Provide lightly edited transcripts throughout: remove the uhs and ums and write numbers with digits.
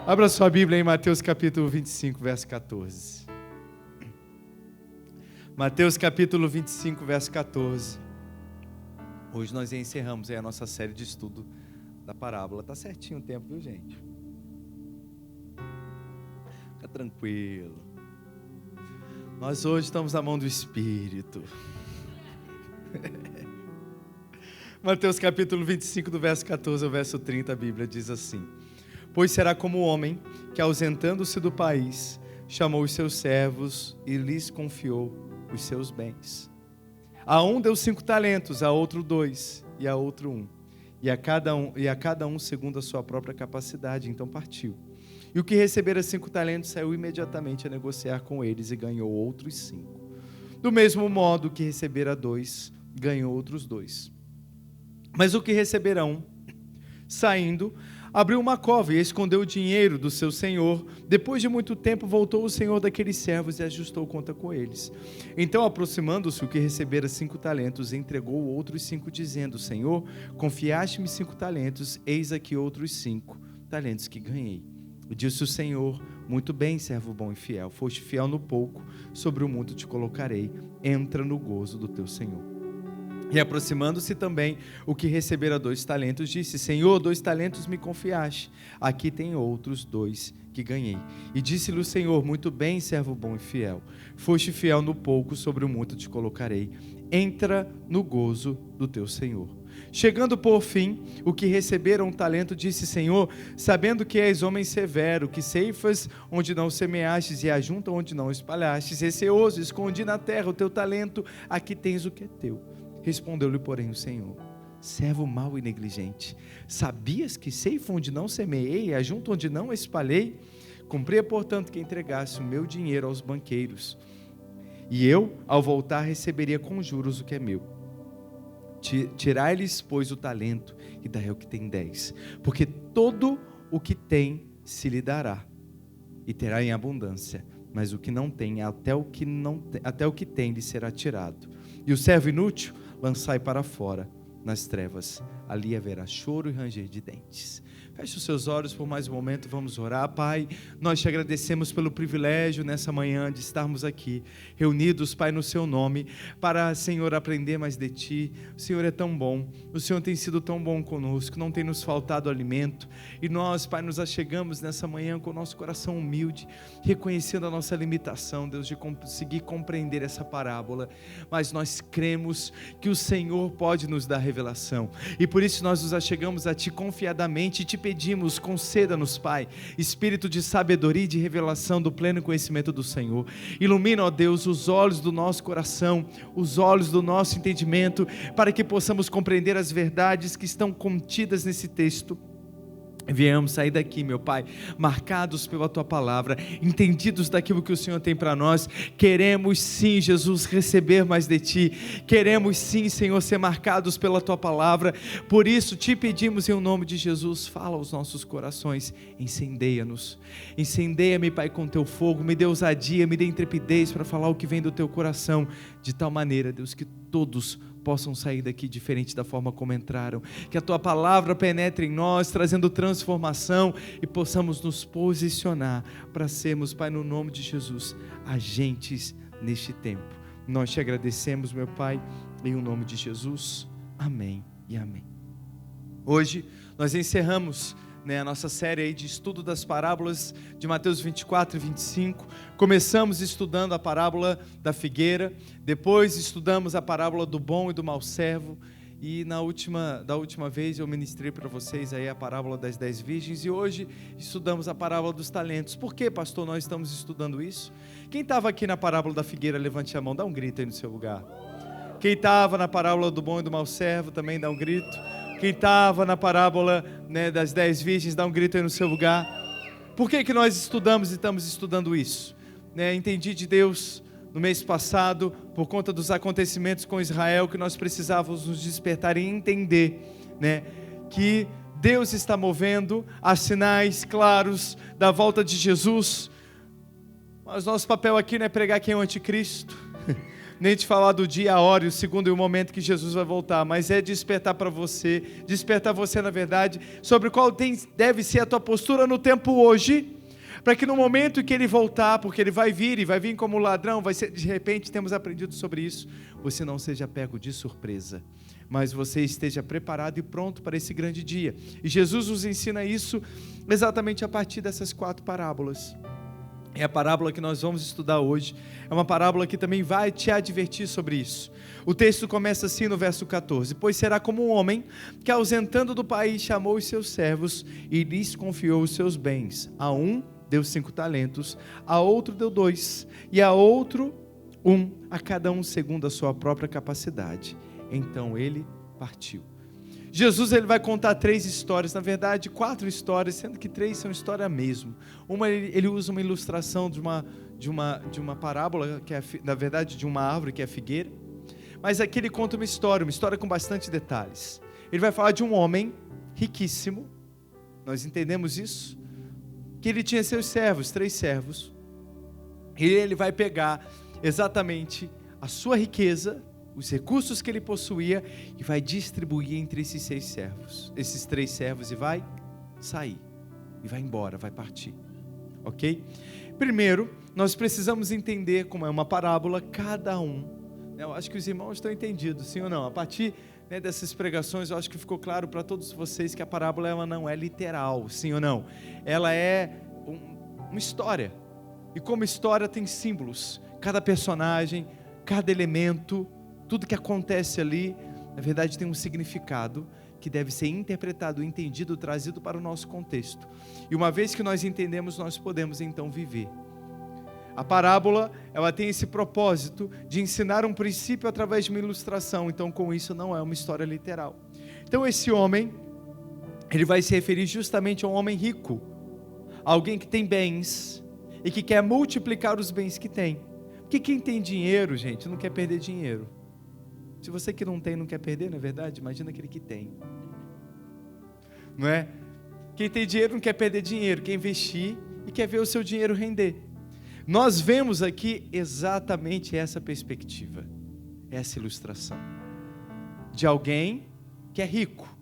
Abra sua Bíblia em Mateus capítulo 25, verso 14. Mateus capítulo 25, verso 14. Hoje nós encerramos aí a nossa série de estudo da parábola. Está certinho o tempo, viu, gente? Fica tranquilo. Nós hoje estamos na mão do Espírito. Mateus capítulo 25, do verso 14 ao verso 30, a Bíblia diz assim: Pois será como o homem que, ausentando-se do país, chamou os seus servos e lhes confiou os seus bens. A um deu 5 talentos, a outro 2, e a outro 1, e a cada um segundo a sua própria capacidade. Então partiu. E o que recebera 5 talentos saiu imediatamente a negociar com eles e ganhou outros 5. Do mesmo modo, o que recebera 2, ganhou outros 2. Mas o que recebera 1, saindo, abriu uma cova e escondeu o dinheiro do seu senhor. Depois de muito tempo voltou o senhor daqueles servos e ajustou conta com eles. Então, aproximando-se, o que recebera 5 talentos, entregou outros 5, dizendo: Senhor, confiaste-me 5 talentos, eis aqui outros 5 talentos que ganhei. E disse o Senhor: Muito bem, servo bom e fiel, foste fiel no pouco, sobre o muito te colocarei, entra no gozo do teu Senhor. E aproximando-se também, o que recebera 2 talentos, disse: Senhor, 2 talentos me confiaste, aqui tem outros 2 que ganhei. E disse-lhe o Senhor: Muito bem, servo bom e fiel, foste fiel no pouco, sobre o muito te colocarei, entra no gozo do teu Senhor. Chegando por fim, o que recebera 1 talento, disse: Senhor, sabendo que és homem severo, que ceifas onde não semeastes e ajunta onde não espalhastes, receoso, escondi na terra o teu talento, aqui tens o que é teu. Respondeu-lhe, porém, o Senhor: servo mau e negligente, sabias que ceifo onde não semeei e ajunto onde não espalhei? Cumpria, portanto, que entregasse o meu dinheiro aos banqueiros, e eu, ao voltar, receberia com juros o que é meu. Tirai-lhes, pois, o talento, e dai ao que tem 10, porque todo o que tem se lhe dará, e terá em abundância, mas o que não tem, até o que tem lhe será tirado. E o servo inútil lançai para fora nas trevas, ali haverá choro e ranger de dentes. Feche os seus olhos por mais um momento, vamos orar. Pai, nós te agradecemos pelo privilégio nessa manhã de estarmos aqui, reunidos, Pai, no seu nome, para, Senhor, aprender mais de ti. O Senhor é tão bom, o Senhor tem sido tão bom conosco, não tem nos faltado alimento, e nós, Pai, nos achegamos nessa manhã com o nosso coração humilde, reconhecendo a nossa limitação, Deus, de conseguir compreender essa parábola, mas nós cremos que o Senhor pode nos dar revelação, e por isso nós nos achegamos a ti confiadamente e te pedimos, conceda-nos, Pai, espírito de sabedoria e de revelação do pleno conhecimento do Senhor. Ilumina, ó Deus, os olhos do nosso coração, os olhos do nosso entendimento, para que possamos compreender as verdades que estão contidas nesse texto. Viemos sair daqui, meu Pai, marcados pela Tua Palavra, entendidos daquilo que o Senhor tem para nós. Queremos sim, Jesus, receber mais de Ti. Queremos sim, Senhor, ser marcados pela Tua Palavra. Por isso te pedimos em nome de Jesus, fala aos nossos corações, incendeia-nos. Incendeia-me, Pai, com Teu fogo, me dê ousadia, me dê intrepidez para falar o que vem do Teu coração, de tal maneira, Deus, que todos possam sair daqui diferente da forma como entraram, que a Tua Palavra penetre em nós, trazendo transformação, e possamos nos posicionar para sermos, Pai, no nome de Jesus, agentes neste tempo. Nós te agradecemos, meu Pai, em o nome de Jesus, amém e amém. Hoje nós encerramos a nossa série aí de estudo das parábolas de Mateus 24 e 25, começamos estudando a parábola da figueira, depois estudamos a parábola do bom e do mau servo, e da última vez eu ministrei para vocês aí a parábola das 10 virgens, e hoje estudamos a parábola dos talentos. Por que, pastor, nós estamos estudando isso? Quem estava aqui na parábola da figueira, levante a mão, dá um grito aí no seu lugar. Quem estava na parábola do bom e do mau servo, também dá um grito. Quem estava na parábola das 10 virgens, dá um grito aí no seu lugar. Por que nós estudamos e estamos estudando isso? Entendi de Deus no mês passado, por conta dos acontecimentos com Israel, que nós precisávamos nos despertar e entender que Deus está movendo, há sinais claros da volta de Jesus, mas nosso papel aqui não é pregar quem é o anticristo, nem te falar do dia, a hora, e o segundo e o momento que Jesus vai voltar, mas é despertar você na verdade, sobre qual deve ser a tua postura no tempo hoje, para que no momento que ele voltar, porque ele vai vir, e vai vir como ladrão, vai ser, de repente temos aprendido sobre isso, você não seja pego de surpresa, mas você esteja preparado e pronto para esse grande dia. E Jesus nos ensina isso exatamente a partir dessas 4 parábolas. É a parábola que nós vamos estudar hoje, é uma parábola que também vai te advertir sobre isso. O texto começa assim no verso 14: pois será como um homem que, ausentando do país, chamou os seus servos e lhes confiou os seus bens. A um deu 5 talentos, a outro deu 2, e a outro 1, a cada um segundo a sua própria capacidade. Então ele partiu. Jesus, ele vai contar 3 histórias, na verdade 4 histórias, sendo que 3 são história mesmo. Uma, ele usa uma ilustração de uma parábola, que é, na verdade, de uma árvore, que é a figueira. Mas aqui ele conta uma história com bastante detalhes. Ele vai falar de um homem riquíssimo, nós entendemos isso, que ele tinha seus servos, 3 servos, e ele vai pegar exatamente a sua riqueza, os recursos que ele possuía, e vai distribuir entre esses 6 servos, esses 3 servos, e vai sair, e vai embora, vai partir, ok? Primeiro, nós precisamos entender como é uma parábola, cada um, eu acho que os irmãos estão entendidos, sim ou não? A partir dessas pregações, eu acho que ficou claro para todos vocês que a parábola, ela não é literal, sim ou não? Ela é uma história, e como história tem símbolos, cada personagem, cada elemento, tudo que acontece ali, na verdade tem um significado que deve ser interpretado, entendido, trazido para o nosso contexto. E uma vez que nós entendemos, nós podemos então viver. A parábola, ela tem esse propósito de ensinar um princípio através de uma ilustração. Então, com isso, não é uma história literal. Então, esse homem, ele vai se referir justamente a um homem rico, alguém que tem bens e que quer multiplicar os bens que tem. Porque quem tem dinheiro, gente, não quer perder dinheiro. Se você que não tem, não quer perder, não é verdade? Imagina aquele que tem. Não é? Quem tem dinheiro não quer perder dinheiro, quer investir e quer ver o seu dinheiro render. Nós vemos aqui exatamente essa perspectiva, essa ilustração, de alguém que é rico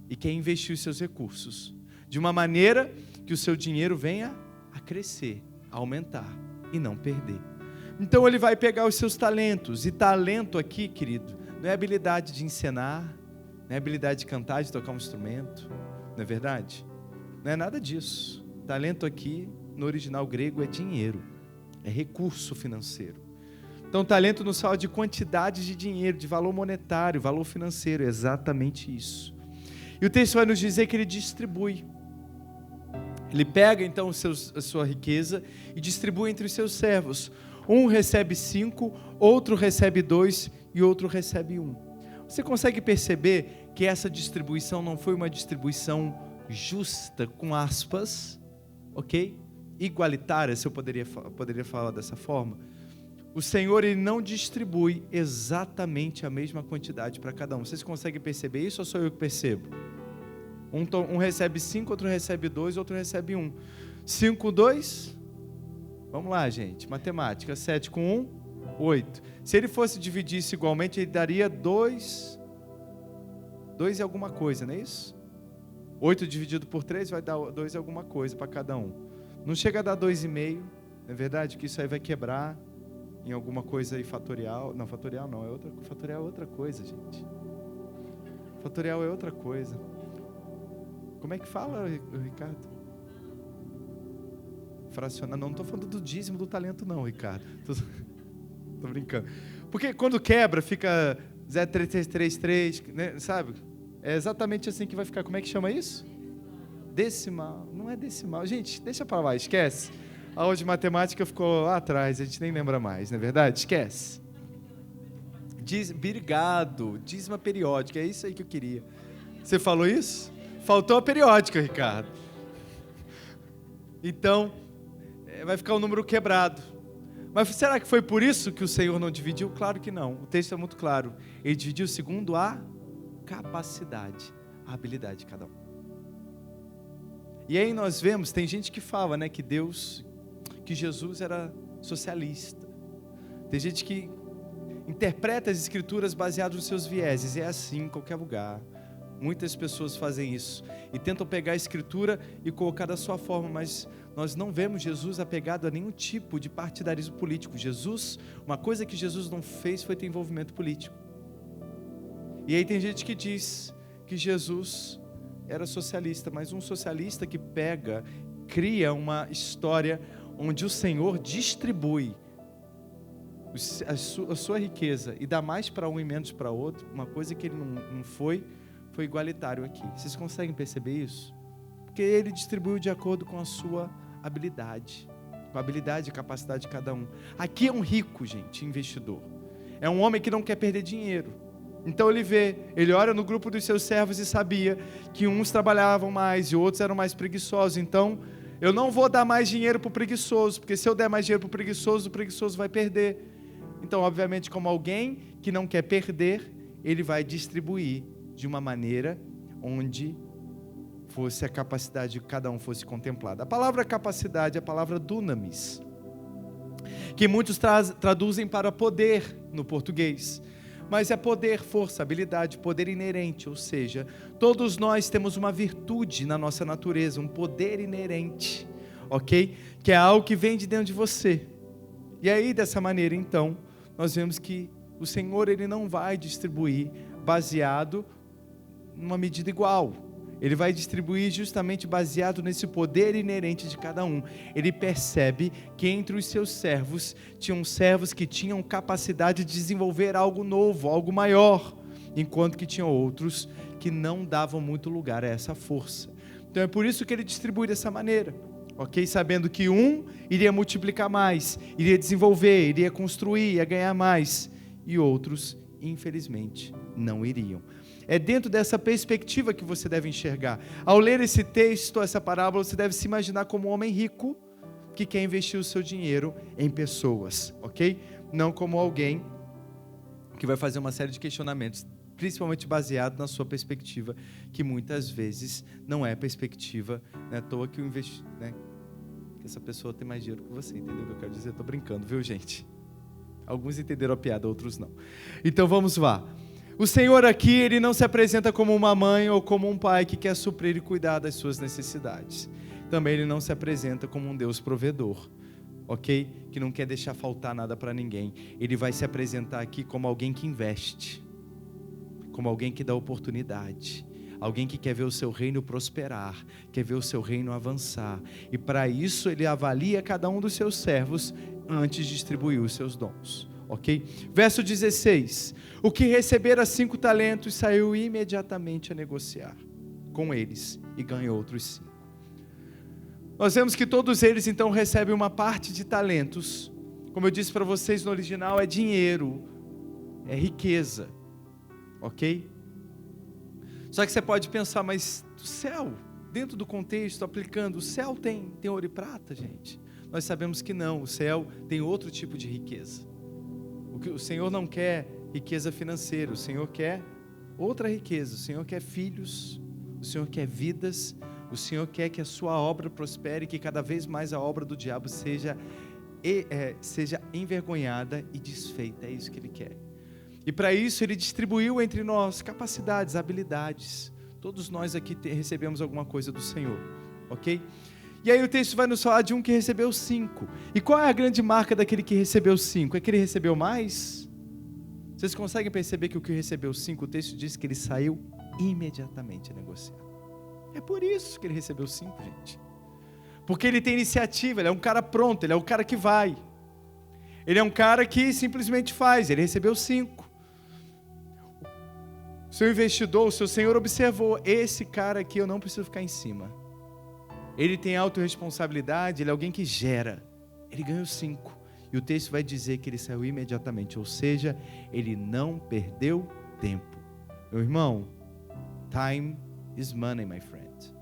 e quer investir os seus recursos, de uma maneira que o seu dinheiro venha a crescer, a aumentar e não perder. Então ele vai pegar os seus talentos, e talento aqui, querido, não é habilidade de encenar, não é habilidade de cantar, de tocar um instrumento, não é verdade? Não é nada disso. Talento aqui, no original grego, é dinheiro, é recurso financeiro. Então talento nos fala de quantidade de dinheiro, de valor monetário, valor financeiro, é exatamente isso. E o texto vai nos dizer que ele distribui. Ele pega então a sua riqueza e distribui entre os seus servos. Um recebe 5, outro recebe 2 e outro recebe 1. Você consegue perceber que essa distribuição não foi uma distribuição justa, com aspas, ok? Igualitária, se eu poderia falar dessa forma. O Senhor, ele não distribui exatamente a mesma quantidade para cada um. Vocês conseguem perceber isso ou sou eu que percebo? Um recebe 5, outro recebe 2, outro recebe 1. 5, 2... Vamos lá, gente, matemática, 7 com 1, 8. Se ele fosse dividir isso igualmente, ele daria 2 e alguma coisa, não é isso? 8 dividido por 3 vai dar 2 e alguma coisa para cada um. Não chega a dar 2,5, não é verdade? Que isso aí vai quebrar em alguma coisa aí fatorial. Não, fatorial não, fatorial é outra coisa, gente. Fatorial é outra coisa. Como é que fala, Ricardo? Fracionar, não estou falando do dízimo do talento não, Ricardo, estou brincando, porque quando quebra fica 0,333, né, sabe, é exatamente assim que vai ficar. Como é que chama isso? Decimal, não é decimal, gente, deixa para lá, esquece, a aula de matemática ficou lá atrás, a gente nem lembra mais, não é verdade? Esquece. Obrigado, dízima periódica, é isso aí que eu queria. Você falou isso? Faltou a periódica, Ricardo. Então vai ficar o número quebrado. Mas será que foi por isso que o Senhor não dividiu? Claro que não. O texto é muito claro. Ele dividiu segundo a capacidade, a habilidade de cada um. E aí nós vemos, tem gente que fala, né, que Jesus era socialista. Tem gente que interpreta as escrituras baseado nos seus vieses. É assim em qualquer lugar. Muitas pessoas fazem isso e tentam pegar a escritura e colocar da sua forma, mas nós não vemos Jesus apegado a nenhum tipo de partidarismo político. Uma coisa que Jesus não fez foi ter envolvimento político. E aí tem gente que diz que Jesus era socialista, mas um socialista que cria uma história onde o Senhor distribui a sua riqueza e dá mais para um e menos para outro, uma coisa que ele não foi igualitário aqui. Vocês conseguem perceber isso? Porque ele distribuiu de acordo com a sua habilidade, com a habilidade e capacidade de cada um. Aqui é um rico, gente, investidor. É um homem que não quer perder dinheiro. Então ele olha no grupo dos seus servos e sabia que uns trabalhavam mais e outros eram mais preguiçosos. Então, eu não vou dar mais dinheiro para o preguiçoso, porque se eu der mais dinheiro para o preguiçoso vai perder. Então, obviamente, como alguém que não quer perder, ele vai distribuir de uma maneira onde fosse a capacidade de cada um fosse contemplada. A palavra capacidade é a palavra dunamis, que muitos traduzem para poder no português, mas é poder, força, habilidade, poder inerente, ou seja, todos nós temos uma virtude na nossa natureza, um poder inerente, ok? Que é algo que vem de dentro de você. E aí, dessa maneira, então, nós vemos que o Senhor, Ele não vai distribuir baseado numa medida igual. Ele vai distribuir justamente baseado nesse poder inerente de cada um. Ele percebe que entre os seus servos, tinham servos que tinham capacidade de desenvolver algo novo, algo maior, enquanto que tinham outros que não davam muito lugar a essa força. Então é por isso que ele distribui dessa maneira, ok? Sabendo que um iria multiplicar mais, iria desenvolver, iria construir, ia ganhar mais, e outros, infelizmente, não iriam. É dentro dessa perspectiva que você deve enxergar. Ao ler esse texto, essa parábola, você deve se imaginar como um homem rico que quer investir o seu dinheiro em pessoas, ok? Não como alguém que vai fazer uma série de questionamentos, principalmente baseado na sua perspectiva, que muitas vezes não é perspectiva, não é à toa que que essa pessoa tem mais dinheiro que você, entendeu o que eu quero dizer? Estou brincando, viu, gente? Alguns entenderam a piada, outros não. Então vamos lá. O Senhor aqui, Ele não se apresenta como uma mãe ou como um pai que quer suprir e cuidar das suas necessidades. Também Ele não se apresenta como um Deus provedor, ok? Que não quer deixar faltar nada para ninguém. Ele vai se apresentar aqui como alguém que investe, como alguém que dá oportunidade, alguém que quer ver o seu reino prosperar, quer ver o seu reino avançar. E para isso Ele avalia cada um dos seus servos antes de distribuir os seus dons. Ok? Verso 16, o que recebera 5 talentos saiu imediatamente a negociar com eles e ganhou outros 5. Nós vemos que todos eles então recebem uma parte de talentos. Como eu disse para vocês no original, é dinheiro, é riqueza, ok? Só que você pode pensar, mas o céu, dentro do contexto, aplicando, o céu tem ouro e prata, gente? Nós sabemos que não, o céu tem outro tipo de riqueza. O Senhor não quer riqueza financeira, o Senhor quer outra riqueza, o Senhor quer filhos, o Senhor quer vidas, o Senhor quer que a sua obra prospere, que cada vez mais a obra do diabo seja envergonhada e desfeita, é isso que Ele quer. E para isso Ele distribuiu entre nós capacidades, habilidades, todos nós aqui recebemos alguma coisa do Senhor, ok? E aí o texto vai nos falar de um que recebeu 5. E qual é a grande marca daquele que recebeu 5? É que ele recebeu mais? Vocês conseguem perceber que o que recebeu 5, o texto diz que ele saiu imediatamente a negociar. É por isso que ele recebeu 5, gente. Porque ele tem iniciativa, ele é um cara pronto, ele é um cara que vai. Ele é um cara que simplesmente faz, ele recebeu 5. O seu investidor, o seu senhor observou, esse cara aqui eu não preciso ficar em cima. Ele tem autorresponsabilidade, ele é alguém que gera. Ele ganhou 5. E o texto vai dizer que ele saiu imediatamente, ou seja, ele não perdeu tempo. Meu irmão, time is money, my friend.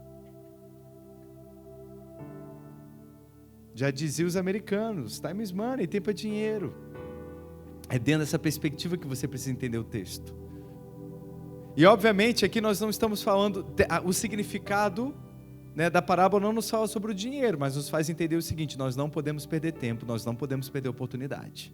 Já diziam os americanos, time is money, tempo é dinheiro. É dentro dessa perspectiva que você precisa entender o texto. E obviamente aqui nós não estamos falando, o significado da parábola não nos fala sobre o dinheiro, mas nos faz entender o seguinte: nós não podemos perder tempo, nós não podemos perder oportunidade.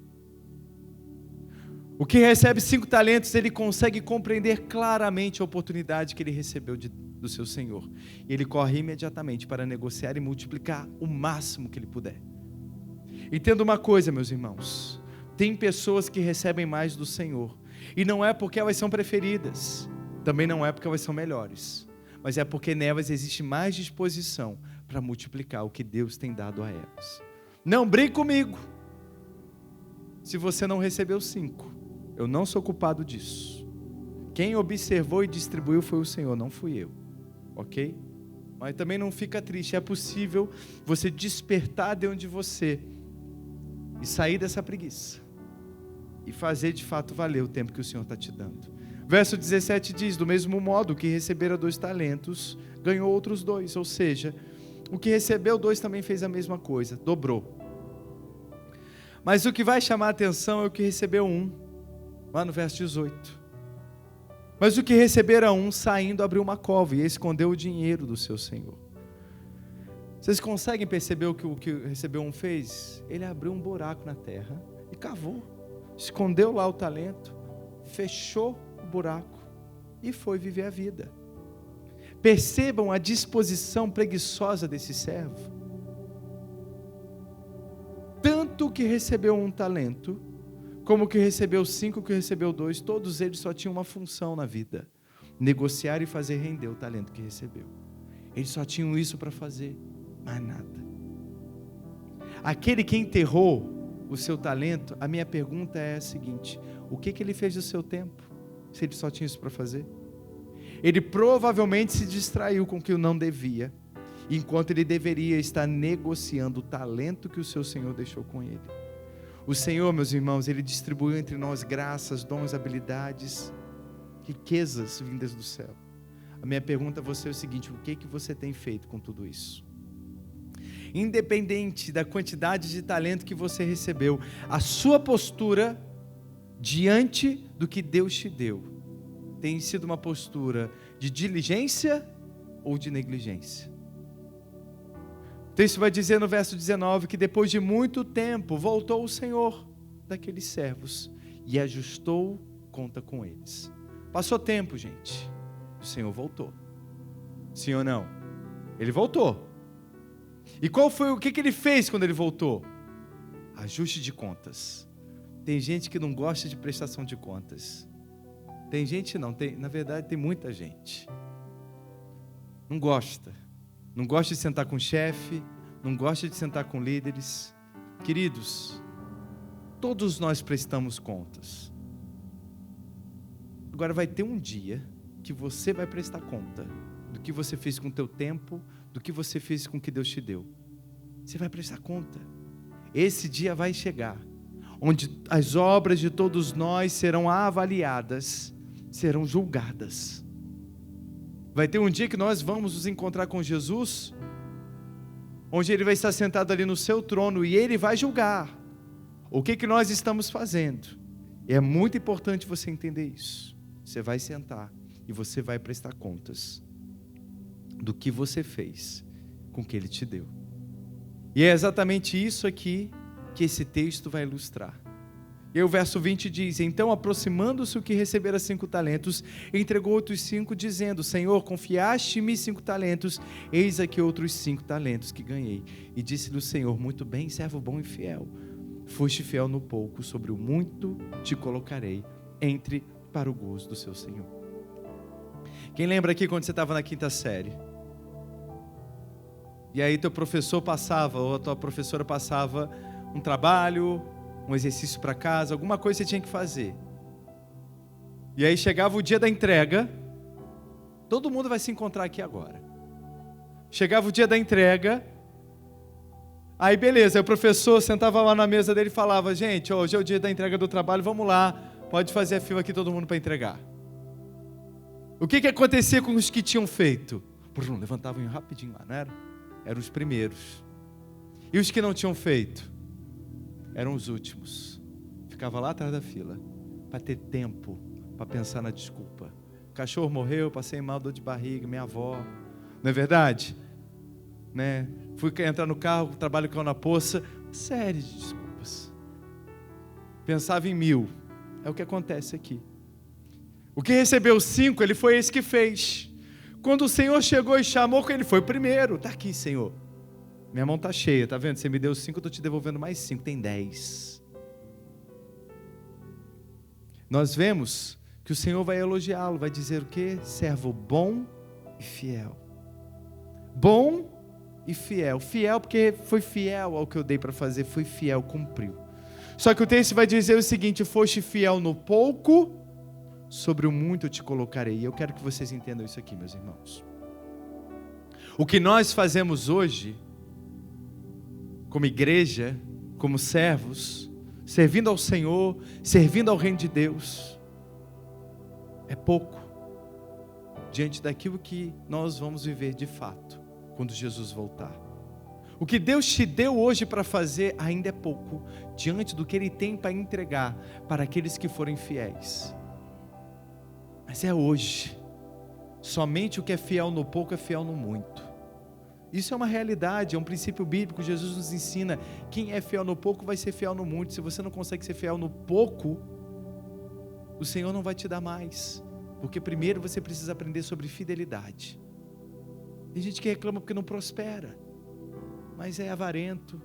O que recebe 5 talentos, ele consegue compreender claramente a oportunidade que ele recebeu do seu Senhor. E ele corre imediatamente para negociar e multiplicar o máximo que ele puder. Entenda uma coisa, meus irmãos. Tem pessoas que recebem mais do Senhor. E não é porque elas são preferidas. Também não é porque elas são melhores. Mas é porque nelas existe mais disposição para multiplicar o que Deus tem dado a elas. Não brigue comigo. Se você não recebeu 5, eu não sou culpado disso. Quem observou e distribuiu foi o Senhor, não fui eu. Ok? Mas também não fica triste. É possível você despertar dentro de você e sair dessa preguiça e fazer de fato valer o tempo que o Senhor está te dando. Verso 17 diz: do mesmo modo, o que recebera 2 talentos, ganhou outros 2. Ou seja, o que recebeu 2 também fez a mesma coisa, dobrou. Mas o que vai chamar a atenção é o que recebeu 1, lá no verso 18. Mas o que recebera 1, saindo, abriu uma cova e escondeu o dinheiro do seu senhor. Vocês conseguem perceber o que recebeu 1 fez? Ele abriu um buraco na terra e cavou. Escondeu lá o talento, fechou o buraco e foi viver a vida. Percebam a disposição preguiçosa desse servo. Tanto que recebeu 1 talento, como que recebeu 5, que recebeu 2, todos eles só tinham uma função na vida: negociar e fazer render o talento que recebeu. Eles só tinham isso para fazer, mais nada. Aquele que enterrou o seu talento, a minha pergunta é a seguinte: o que ele fez do seu tempo, se ele só tinha isso para fazer? Ele provavelmente se distraiu com o que não devia, enquanto ele deveria estar negociando o talento que o seu Senhor deixou com ele. O Senhor, meus irmãos, Ele distribuiu entre nós graças, dons, habilidades, riquezas vindas do céu. A minha pergunta a você é o seguinte: o que você tem feito com tudo isso? Independente da quantidade de talento que você recebeu, a sua postura diante do que Deus te deu tem sido uma postura de diligência ou de negligência? O texto vai dizer no verso 19 que depois de muito tempo voltou o Senhor daqueles servos e ajustou conta com eles. Passou tempo, gente, o Senhor voltou. Sim ou não? Ele voltou. E o que ele fez quando ele voltou? Ajuste de contas. Tem gente que não gosta de prestação de contas. Tem gente não, na verdade tem muita gente. Não gosta de sentar com o chefe, não gosta de sentar com líderes. Queridos, todos nós prestamos contas. Agora vai ter um dia que você vai prestar conta do que você fez com o teu tempo, do que você fez com o que Deus te deu. Você vai prestar conta. Esse dia vai chegar, onde as obras de todos nós serão avaliadas, serão julgadas. Vai ter um dia que nós vamos nos encontrar com Jesus, onde Ele vai estar sentado ali no seu trono e Ele vai julgar o que nós estamos fazendo. E é muito importante você entender isso. Você vai sentar e você vai prestar contas do que você fez com o que Ele te deu. E é exatamente isso aqui que esse texto vai ilustrar. E aí o verso 20 diz: então, aproximando-se o que recebera 5 talentos, entregou outros 5, dizendo: Senhor, confiaste-me 5 talentos, eis aqui outros 5 talentos que ganhei. E disse-lhe o Senhor: muito bem, servo bom e fiel, foste fiel no pouco, sobre o muito te colocarei, entre para o gozo do seu Senhor. Quem lembra aqui quando você estava na 5ª série? E aí teu professor passava, ou a tua professora passava um trabalho, um exercício para casa, alguma coisa você tinha que fazer. E aí chegava o dia da entrega, todo mundo vai se encontrar aqui agora. Chegava o dia da entrega, aí beleza, aí o professor sentava lá na mesa dele e falava: gente, hoje é o dia da entrega do trabalho, vamos lá, pode fazer a fila aqui todo mundo para entregar. O que acontecia com os que tinham feito? Levantavam rapidinho lá, não era? Eram os primeiros. E os que não tinham feito? Eram os últimos. Ficava lá atrás da fila, para ter tempo, para pensar na desculpa. O cachorro morreu, passei mal, dor de barriga, minha avó. Não é verdade? Né? Fui entrar no carro, o trabalho caiu na poça. Série de desculpas. Pensava em 1000. É o que acontece aqui. O que recebeu 5, ele foi esse que fez. Quando o Senhor chegou e chamou, ele foi o primeiro. Está aqui, Senhor. Minha mão está cheia, está vendo? Você me deu 5, eu estou te devolvendo mais 5, tem 10. Nós vemos que o Senhor vai elogiá-lo, vai dizer o quê? Servo bom e fiel. Bom e fiel. Fiel porque foi fiel ao que eu dei para fazer, foi fiel, cumpriu. Só que o texto vai dizer o seguinte: foste fiel no pouco, sobre o muito eu te colocarei. E eu quero que vocês entendam isso aqui, meus irmãos. O que nós fazemos hoje, como igreja, como servos, servindo ao Senhor, servindo ao reino de Deus, é pouco diante daquilo que nós vamos viver de fato quando Jesus voltar. O que Deus te deu hoje para fazer ainda é pouco diante do que Ele tem para entregar para aqueles que forem fiéis. Mas é hoje. Somente o que é fiel no pouco é fiel no muito. Isso é uma realidade, é um princípio bíblico. Jesus nos ensina: quem é fiel no pouco vai ser fiel no muito. Se você não consegue ser fiel no pouco, o Senhor não vai te dar mais, porque primeiro você precisa aprender sobre fidelidade. Tem gente que reclama porque não prospera, mas é avarento,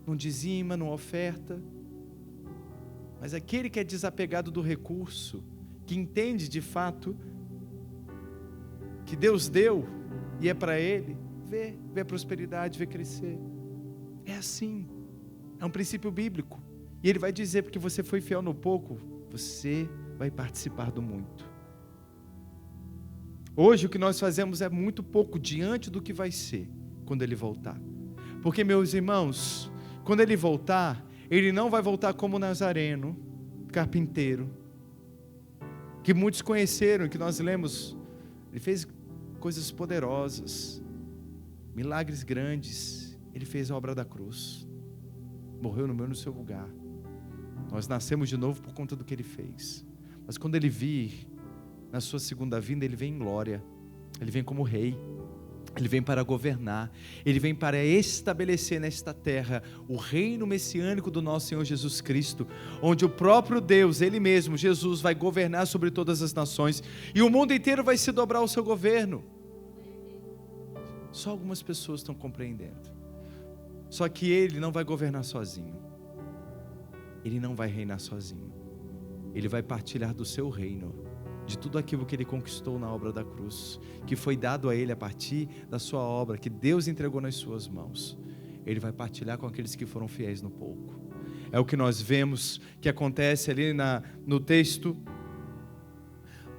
não dizima, não oferta. Mas aquele que é desapegado do recurso, que entende de fato que Deus deu e é para ele, vê a prosperidade, vê crescer. É assim, é um princípio bíblico. E ele vai dizer: porque você foi fiel no pouco, você vai participar do muito. Hoje o que nós fazemos é muito pouco diante do que vai ser quando ele voltar. Porque, meus irmãos, quando ele voltar, ele não vai voltar como Nazareno, carpinteiro, que muitos conheceram, que nós lemos. Ele fez coisas poderosas, milagres grandes. Ele fez a obra da cruz, morreu no meu e no seu lugar. Nós nascemos de novo por conta do que ele fez. Mas quando ele vir na sua segunda vinda, ele vem em glória. Ele vem como rei. Ele vem para governar. Ele vem para estabelecer nesta terra o reino messiânico do nosso Senhor Jesus Cristo, onde o próprio Deus, Ele mesmo, Jesus, vai governar sobre todas as nações, e o mundo inteiro vai se dobrar ao seu governo. Só algumas pessoas estão compreendendo. Só que Ele não vai governar sozinho. Ele não vai reinar sozinho. Ele vai partilhar do seu reino, de tudo aquilo que Ele conquistou na obra da cruz, que foi dado a Ele a partir da sua obra, que Deus entregou nas suas mãos. Ele vai partilhar com aqueles que foram fiéis no pouco. É o que nós vemos que acontece ali no texto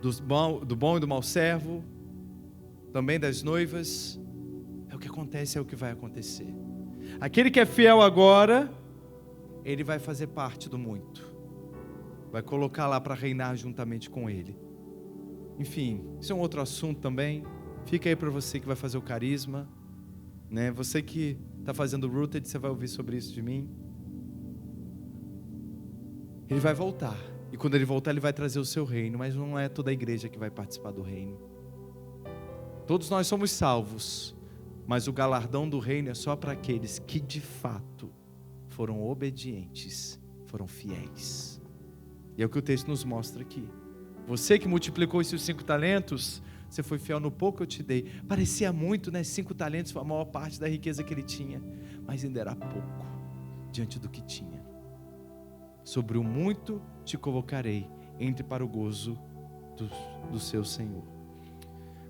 do bom e do mau servo, também das noivas. É o que acontece, é o que vai acontecer. Aquele que é fiel agora, ele vai fazer parte do muito, vai colocar lá para reinar juntamente com Ele. Enfim, isso é um outro assunto também. Fica aí para você que vai fazer o carisma, né? Você que está fazendo o Rooted, você vai ouvir sobre isso de mim. Ele vai voltar, e quando ele voltar, ele vai trazer o seu reino. Mas não é toda a igreja que vai participar do reino. Todos nós somos salvos, mas o galardão do reino é só para aqueles que de fato foram obedientes, foram fiéis. E é o que o texto nos mostra aqui. Você que multiplicou esses 5 talentos, você foi fiel no pouco que eu te dei. Parecia muito, né? 5 talentos foi a maior parte da riqueza que ele tinha, mas ainda era pouco diante do que tinha. Sobre o muito te colocarei, entre para o gozo do seu Senhor.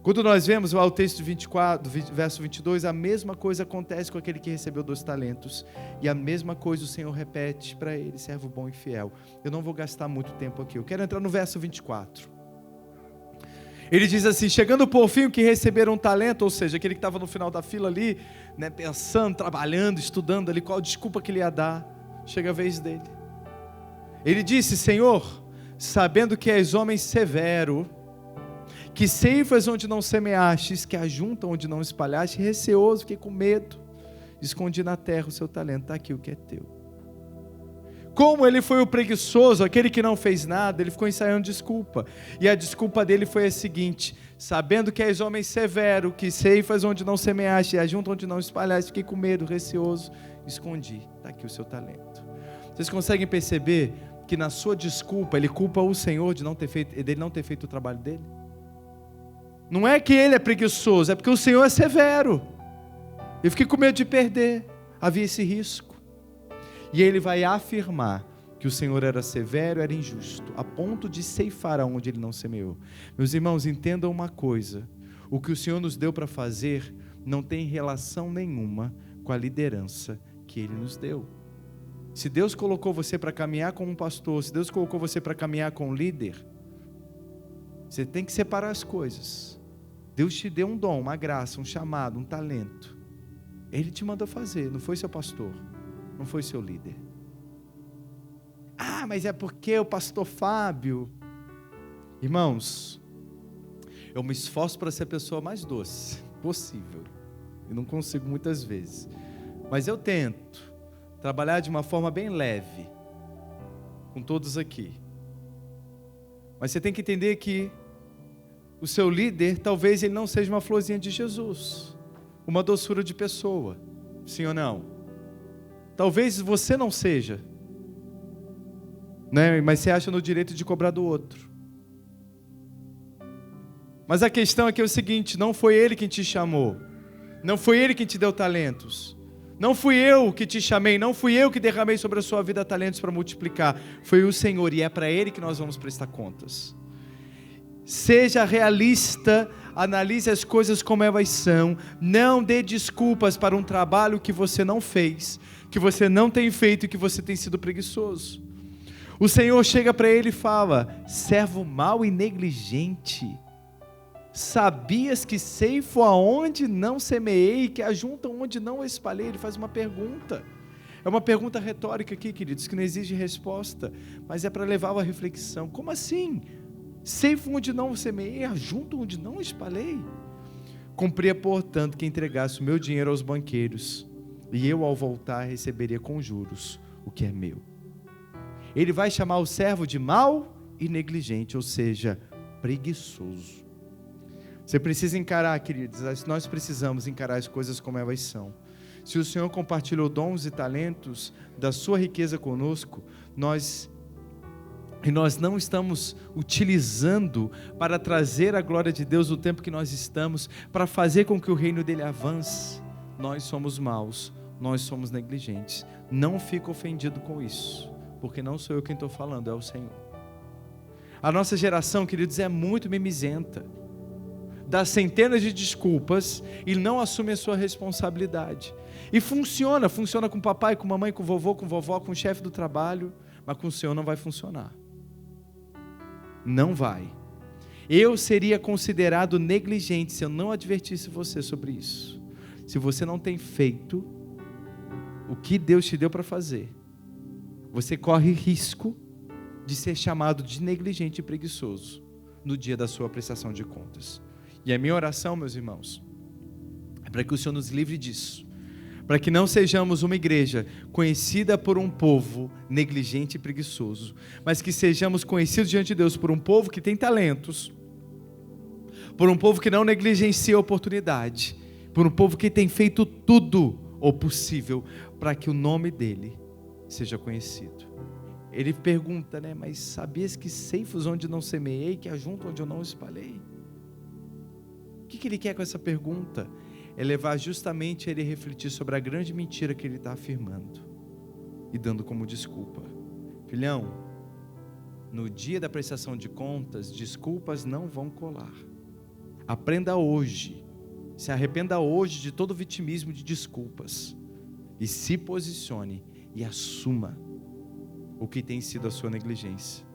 Quando nós vemos o texto 24, verso 22, a mesma coisa acontece com aquele que recebeu 2 talentos. E a mesma coisa o Senhor repete para ele: servo bom e fiel. Eu não vou gastar muito tempo aqui. Eu quero entrar no verso 24. Ele diz assim: chegando por fim o que receberam um talento, ou seja, aquele que estava no final da fila ali, né, pensando, trabalhando, estudando ali, qual desculpa que ele ia dar. Chega a vez dele. Ele disse: Senhor, sabendo que és homem severo, que ceifas onde não semeastes, que ajuntam onde não espalhaste, receoso, fiquei com medo, escondi na terra o seu talento. Está aqui o que é teu. Como ele foi o preguiçoso, aquele que não fez nada, ele ficou ensaiando desculpa. E a desculpa dele foi a seguinte: sabendo que és homem severo, que ceifas onde não semeaste, e ajuntam onde não espalhaste, fiquei com medo, receoso, escondi. Está aqui o seu talento. Vocês conseguem perceber que na sua desculpa ele culpa o Senhor dele não ter feito o trabalho dele? Não é que ele é preguiçoso, é porque o Senhor é severo. Eu fiquei com medo de perder, havia esse risco. E ele vai afirmar que o Senhor era severo, era injusto, a ponto de ceifar aonde ele não semeou. Meus irmãos, entendam uma coisa: o que o Senhor nos deu para fazer não tem relação nenhuma com a liderança que Ele nos deu. Se Deus colocou você para caminhar com um pastor, se Deus colocou você para caminhar com um líder, você tem que separar as coisas. Deus te deu um dom, uma graça, um chamado, um talento. Ele te mandou fazer, não foi seu pastor, não foi seu líder. Ah, mas é porque o pastor Fábio... Irmãos, eu me esforço para ser a pessoa mais doce possível. Eu não consigo muitas vezes, mas eu tento trabalhar de uma forma bem leve com todos aqui. Mas você tem que entender que o seu líder, talvez ele não seja uma florzinha de Jesus, uma doçura de pessoa, sim ou não? Talvez você não seja, né? Mas você acha no direito de cobrar do outro. Mas a questão aqui é o seguinte: não foi ele quem te chamou, não foi ele quem te deu talentos, não fui eu que te chamei, não fui eu que derramei sobre a sua vida talentos para multiplicar, foi o Senhor, e é para Ele que nós vamos prestar contas. Seja realista, analise as coisas como elas são, não dê desculpas para um trabalho que você não fez, que você não tem feito e que você tem sido preguiçoso. O Senhor chega para ele e fala: servo mau e negligente, sabias que ceifo aonde não semeei, que ajunto onde não espalhei? Ele faz uma pergunta, é uma pergunta retórica aqui, queridos, que não exige resposta, mas é para levar a reflexão. Como assim? Ceifo onde não semeei, ajunto onde não espalhei? Cumpria, portanto, que entregasse o meu dinheiro aos banqueiros, e eu, ao voltar, receberia com juros o que é meu. Ele vai chamar o servo de mau e negligente, ou seja, preguiçoso. Você precisa encarar, queridos, nós precisamos encarar as coisas como elas são. Se o Senhor compartilhou dons e talentos da sua riqueza conosco, nós não estamos utilizando para trazer a glória de Deus no tempo que nós estamos, para fazer com que o reino dele avance, nós somos maus, nós somos negligentes. Não fique ofendido com isso, porque não sou eu quem estou falando, é o Senhor. A nossa geração, queridos, é muito mimizenta, dá centenas de desculpas e não assume a sua responsabilidade. E funciona com papai, com mamãe, com vovô, com vovó, com o chefe do trabalho, mas com o Senhor não vai funcionar. Não vai. Eu seria considerado negligente se eu não advertisse você sobre isso. Se você não tem feito o que Deus te deu para fazer, você corre risco de ser chamado de negligente e preguiçoso no dia da sua prestação de contas. E a minha oração, meus irmãos, é para que o Senhor nos livre disso, para que não sejamos uma igreja conhecida por um povo negligente e preguiçoso, mas que sejamos conhecidos diante de Deus por um povo que tem talentos, por um povo que não negligencia a oportunidade, por um povo que tem feito tudo o possível para que o nome dele seja conhecido. Ele pergunta, né? Mas sabias que ceifos onde não semeei, que ajunto onde eu não espalhei? O que ele quer com essa pergunta? É levar justamente ele a refletir sobre a grande mentira que ele está afirmando e dando como desculpa. Filhão, no dia da prestação de contas, desculpas não vão colar. Aprenda hoje, se arrependa hoje de todo vitimismo de desculpas e se posicione e assuma o que tem sido a sua negligência.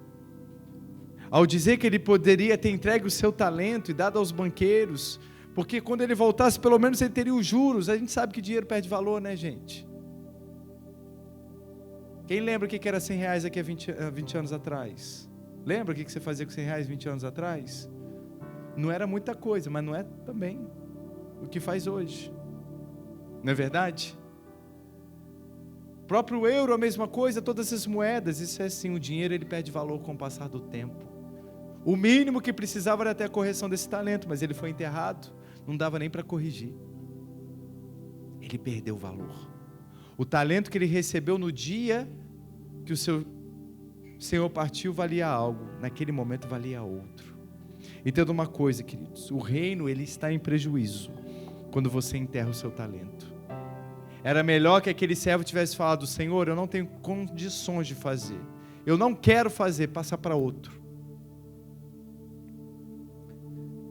Ao dizer que ele poderia ter entregue o seu talento e dado aos banqueiros, porque quando ele voltasse, pelo menos ele teria os juros. A gente sabe que dinheiro perde valor, né, gente? Quem lembra o que era R$100 aqui há 20 anos atrás? Lembra o que você fazia com R$100 20 anos atrás? Não era muita coisa, mas não é também o que faz hoje. Não é verdade? O próprio euro, a mesma coisa, todas as moedas, isso é assim, o dinheiro ele perde valor com o passar do tempo. O mínimo que precisava era até a correção desse talento, mas ele foi enterrado, não dava nem para corrigir. Ele perdeu o valor. O talento que ele recebeu no dia que o seu Senhor partiu, valia algo, naquele momento valia outro. Entenda uma coisa, queridos, o reino ele está em prejuízo quando você enterra o seu talento. Era melhor que aquele servo tivesse falado: Senhor, eu não tenho condições de fazer, eu não quero fazer, passa para outro.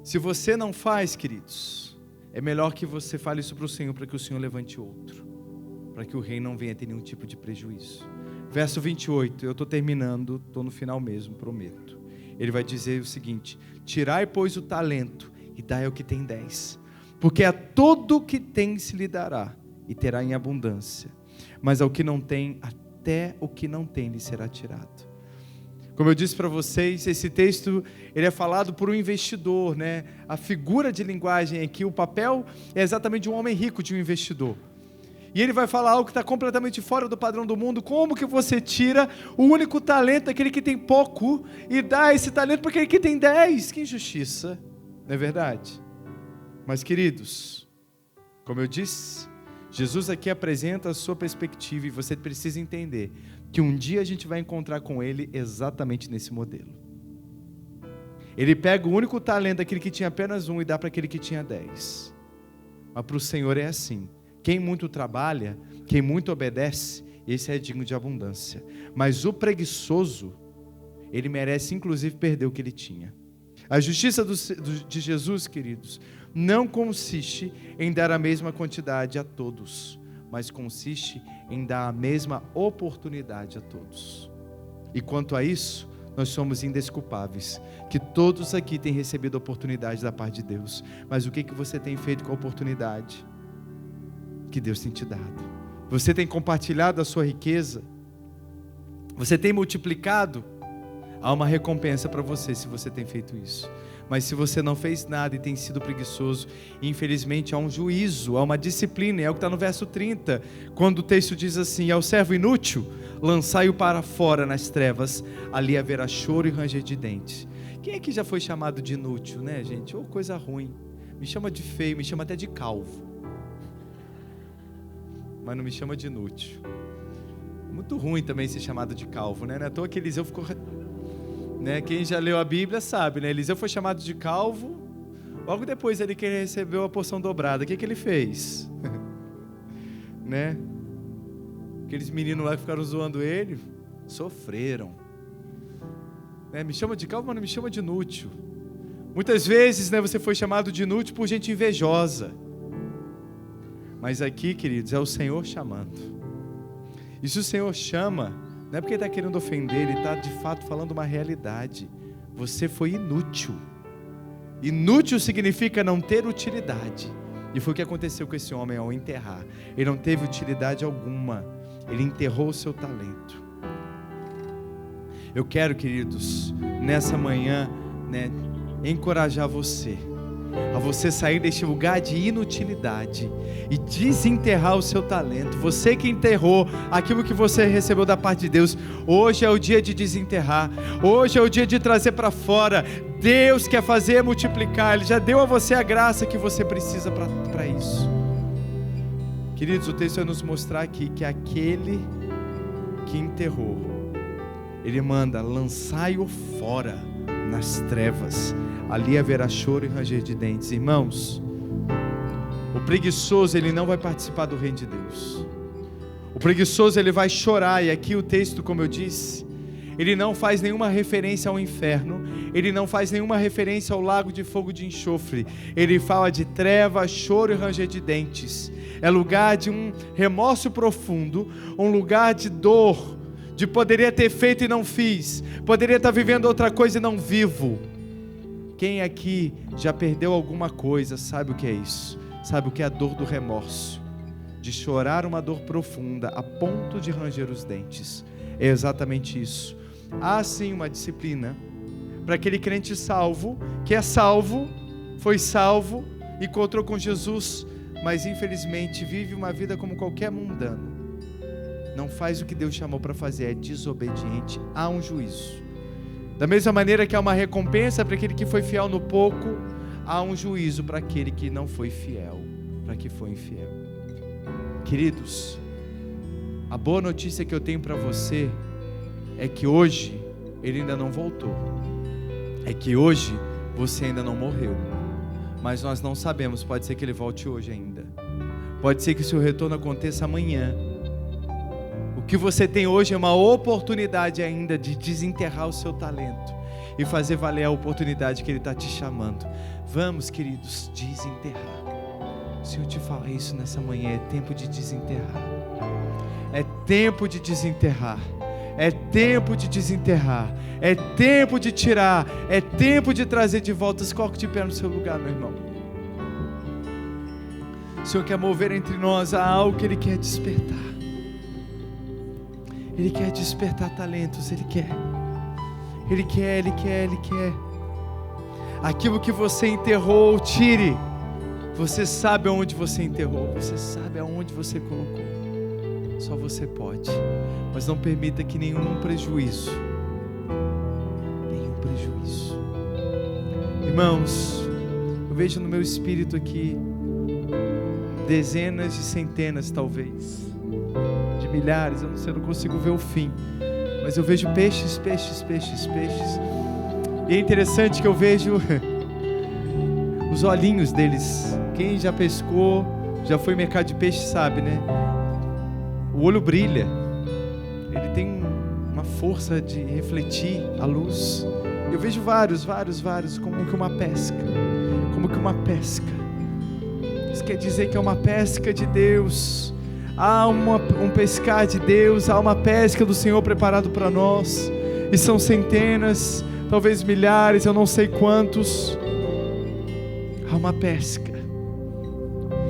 Se você não faz, queridos, é melhor que você fale isso para o Senhor, para que o Senhor levante outro, para que o reino não venha ter nenhum tipo de prejuízo. Verso 28, eu estou terminando, estou no final mesmo, prometo. Ele vai dizer o seguinte: tirai, pois, o talento e dai ao que tem 10, porque a todo que tem se lhe dará, e terá em abundância, mas ao que não tem, até o que não tem lhe será tirado. Como eu disse para vocês, esse texto ele é falado por um investidor, né? A figura de linguagem aqui, o papel é exatamente de um homem rico, de um investidor. E ele vai falar algo que está completamente fora do padrão do mundo. Como que você tira o único talento daquele que tem pouco e dá esse talento para aquele que tem 10? Que injustiça, não é verdade? Mas, queridos, como eu disse, Jesus aqui apresenta a sua perspectiva e você precisa entender que um dia a gente vai encontrar com Ele exatamente nesse modelo. Ele pega o único talento daquele que tinha apenas um e dá para aquele que tinha 10. Mas para o Senhor é assim: quem muito trabalha, quem muito obedece, esse é digno de abundância. Mas o preguiçoso, ele merece inclusive perder o que ele tinha. A justiça de Jesus, queridos, não consiste em dar a mesma quantidade a todos, mas consiste em dar a mesma oportunidade a todos. E quanto a isso, nós somos indesculpáveis, que todos aqui têm recebido a oportunidade da parte de Deus. Mas o que você tem feito com a oportunidade que Deus tem te dado? Você tem compartilhado a sua riqueza? Você tem multiplicado? Há uma recompensa para você se você tem feito isso. Mas se você não fez nada e tem sido preguiçoso, infelizmente há um juízo, há uma disciplina. É o que está no verso 30, quando o texto diz assim: ao servo inútil, lançai-o para fora nas trevas, ali haverá choro e ranger de dentes. Quem aqui já foi chamado de inútil, né, gente? Ou coisa ruim. Me chama de feio, me chama até de calvo, mas não me chama de inútil. Muito ruim também ser chamado de calvo, né? Não é à toa que Eliseu ficou... Né? Quem já leu a Bíblia sabe, né? Eliseu foi chamado de calvo, logo depois ele que recebeu a porção dobrada. O que ele fez? Né? Aqueles meninos lá que ficaram zoando ele, sofreram. Né? Me chama de calvo, mas não me chama de inútil. Muitas vezes, né, você foi chamado de inútil por gente invejosa. Mas aqui, queridos, é o Senhor chamando. E se o Senhor chama, não é porque Ele está querendo ofender, Ele está de fato falando uma realidade. Você foi inútil. Inútil significa não ter utilidade. E foi o que aconteceu com esse homem ao enterrar. Ele não teve utilidade alguma. Ele enterrou o seu talento. Eu quero, queridos, nessa manhã, né, encorajar você a você sair deste lugar de inutilidade e desenterrar o seu talento. Você que enterrou aquilo que você recebeu da parte de Deus, hoje é o dia de desenterrar, hoje é o dia de trazer para fora. Deus quer fazer multiplicar, Ele já deu a você a graça que você precisa para isso. Queridos, o texto vai nos mostrar aqui que aquele que enterrou, Ele manda: lançai-o fora nas trevas, ali haverá choro e ranger de dentes. Irmãos, o preguiçoso, ele não vai participar do reino de Deus. O preguiçoso, ele vai chorar. E aqui o texto, como eu disse, ele não faz nenhuma referência ao inferno, ele não faz nenhuma referência ao lago de fogo de enxofre. Ele fala de treva, choro e ranger de dentes. É lugar de um remorso profundo, um lugar de dor, de poderia ter feito e não fiz, poderia estar vivendo outra coisa e não vivo. Quem aqui já perdeu alguma coisa sabe o que é isso, sabe o que é a dor do remorso, de chorar uma dor profunda a ponto de ranger os dentes. É exatamente isso. Há sim uma disciplina para aquele crente salvo, que é salvo, foi salvo, encontrou com Jesus, mas infelizmente vive uma vida como qualquer mundano. Não faz o que Deus chamou para fazer, é desobediente. Há um juízo. Da mesma maneira que há uma recompensa para aquele que foi fiel no pouco, há um juízo para aquele que não foi fiel, para que foi infiel. Queridos, a boa notícia que eu tenho para você é que hoje Ele ainda não voltou. É que hoje você ainda não morreu, mas nós não sabemos, pode ser que Ele volte hoje ainda, pode ser que o seu retorno aconteça amanhã. O que você tem hoje é uma oportunidade ainda de desenterrar o seu talento e fazer valer a oportunidade que Ele está te chamando. Vamos, queridos, desenterrar. O Senhor te fala isso nessa manhã, é tempo de desenterrar. É tempo de desenterrar. É tempo de desenterrar. É tempo de tirar. É tempo de trazer de volta. Coloque de pé no seu lugar, meu irmão. O Senhor quer mover entre nós a algo que Ele quer despertar. Ele quer despertar talentos. Ele quer. Ele quer, Ele quer, Ele quer. Aquilo que você enterrou, tire. Você sabe aonde você enterrou. Você sabe aonde você colocou. Só você pode. Mas não permita que nenhum prejuízo. Irmãos, eu vejo no meu espírito aqui dezenas de centenas, talvez, de milhares, eu não consigo ver o fim, mas eu vejo peixes. E é interessante que eu vejo os olhinhos deles. Quem já pescou, já foi em mercado de peixe sabe, né? O olho brilha, ele tem uma força de refletir a luz. Eu vejo vários, como que uma pesca. Isso quer dizer que é uma pesca de Deus. Há um pescar de Deus, há uma pesca do Senhor preparado para nós. E são centenas, talvez milhares, eu não sei quantos. Há uma pesca.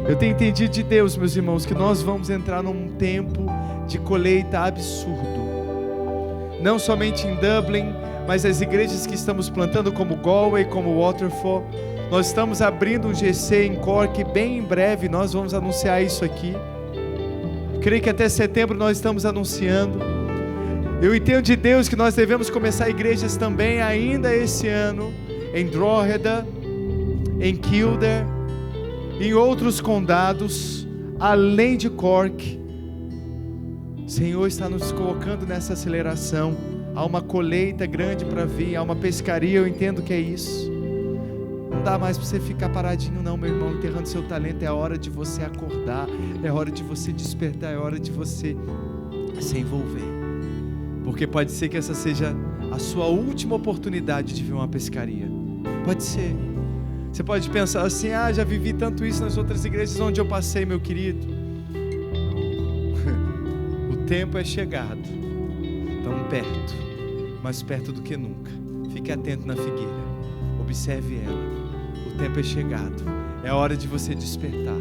Eu tenho entendido de Deus, meus irmãos, que nós vamos entrar num tempo de colheita absurdo. Não somente em Dublin, mas as igrejas que estamos plantando, como Galway, como Waterfall. Nós estamos abrindo um GC em Cork, bem em breve nós vamos anunciar isso aqui. Creio que até setembro nós estamos anunciando. Eu entendo de Deus que nós devemos começar igrejas também ainda esse ano, em Drogheda, em Kildare, em outros condados, além de Cork. O Senhor está nos colocando nessa aceleração. Há uma colheita grande para vir, há uma pescaria, eu entendo que é isso. Não dá mais para você ficar paradinho não, meu irmão, enterrando seu talento. É a hora de você acordar, é hora de você despertar, é hora de você se envolver. Porque pode ser que essa seja a sua última oportunidade de ver uma pescaria. Pode ser. Você pode pensar assim, já vivi tanto isso nas outras igrejas onde eu passei, meu querido. O tempo é chegado, tão perto, mais perto do que nunca. Fique atento na figueira, observe ela. O tempo é chegado, é hora de você despertar,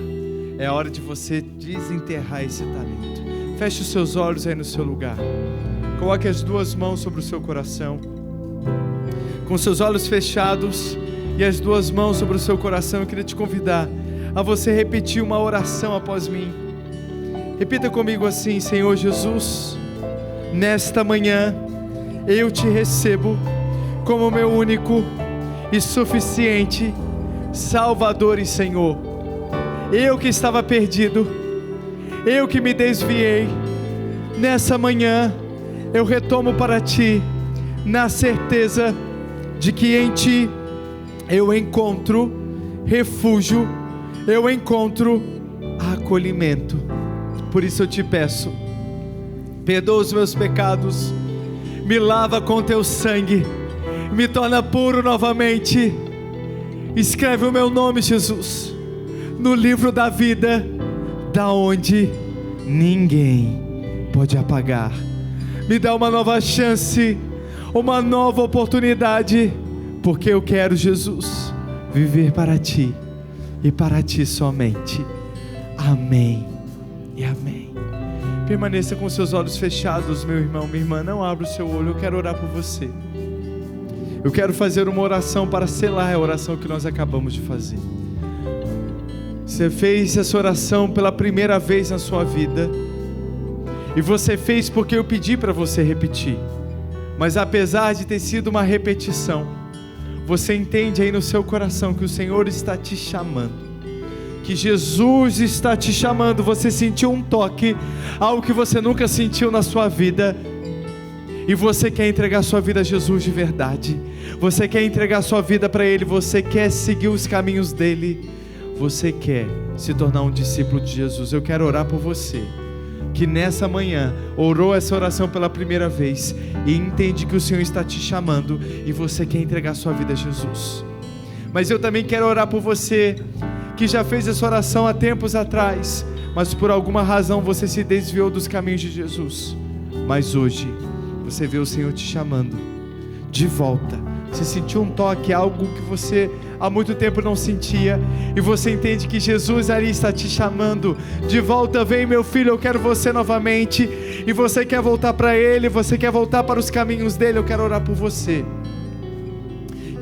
é hora de você desenterrar esse talento. Feche os seus olhos aí no seu lugar, coloque as duas mãos sobre o seu coração, com seus olhos fechados e as duas mãos sobre o seu coração. Eu queria te convidar a você repetir uma oração após mim. Repita comigo assim: Senhor Jesus, nesta manhã eu te recebo como meu único e suficiente Salvador e Senhor. Eu que estava perdido, eu que me desviei, nessa manhã eu retomo para Ti, na certeza de que em Ti eu encontro refúgio, eu encontro acolhimento. Por isso eu te peço, perdoa os meus pecados, me lava com Teu sangue, me torna puro novamente. Escreve o meu nome, Jesus, no livro da vida, da onde ninguém pode apagar. Me dá uma nova chance, uma nova oportunidade, porque eu quero, Jesus, viver para Ti e para Ti somente. Amém e amém. Permaneça com seus olhos fechados, meu irmão, minha irmã. Não abra o seu olho, eu quero orar por você. Eu quero fazer uma oração para selar a oração que nós acabamos de fazer. Você fez essa oração pela primeira vez na sua vida, e você fez porque eu pedi para você repetir. Mas apesar de ter sido uma repetição, você entende aí no seu coração que o Senhor está te chamando, que Jesus está te chamando. Você sentiu um toque, algo que você nunca sentiu na sua vida. e você quer entregar sua vida a Jesus de verdade, você quer entregar sua vida para Ele, você quer seguir os caminhos dEle, você quer se tornar um discípulo de Jesus, eu quero orar por você, que nessa manhã orou essa oração pela primeira vez, e entende que o Senhor está te chamando, e você quer entregar sua vida a Jesus. Mas eu também quero orar por você, que já fez essa oração há tempos atrás, mas por alguma razão você se desviou dos caminhos de Jesus, mas hoje você vê o Senhor te chamando de volta. Você sentiu um toque, algo que você há muito tempo não sentia, e você entende que Jesus ali está te chamando de volta. Vem, meu filho, eu quero você novamente. E você quer voltar para Ele, você quer voltar para os caminhos dEle. Eu quero orar por você,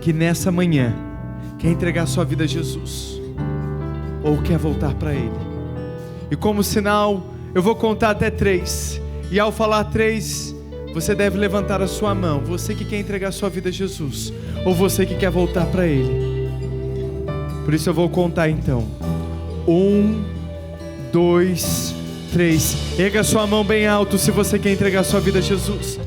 que nessa manhã quer entregar sua vida a Jesus, ou quer voltar para Ele. E como sinal, eu vou contar até 3, e ao falar 3, você deve levantar a sua mão. Você que quer entregar sua vida a Jesus, ou você que quer voltar para Ele. Por isso eu vou contar então. 1, 2, 3. Erga sua mão bem alto se você quer entregar sua vida a Jesus.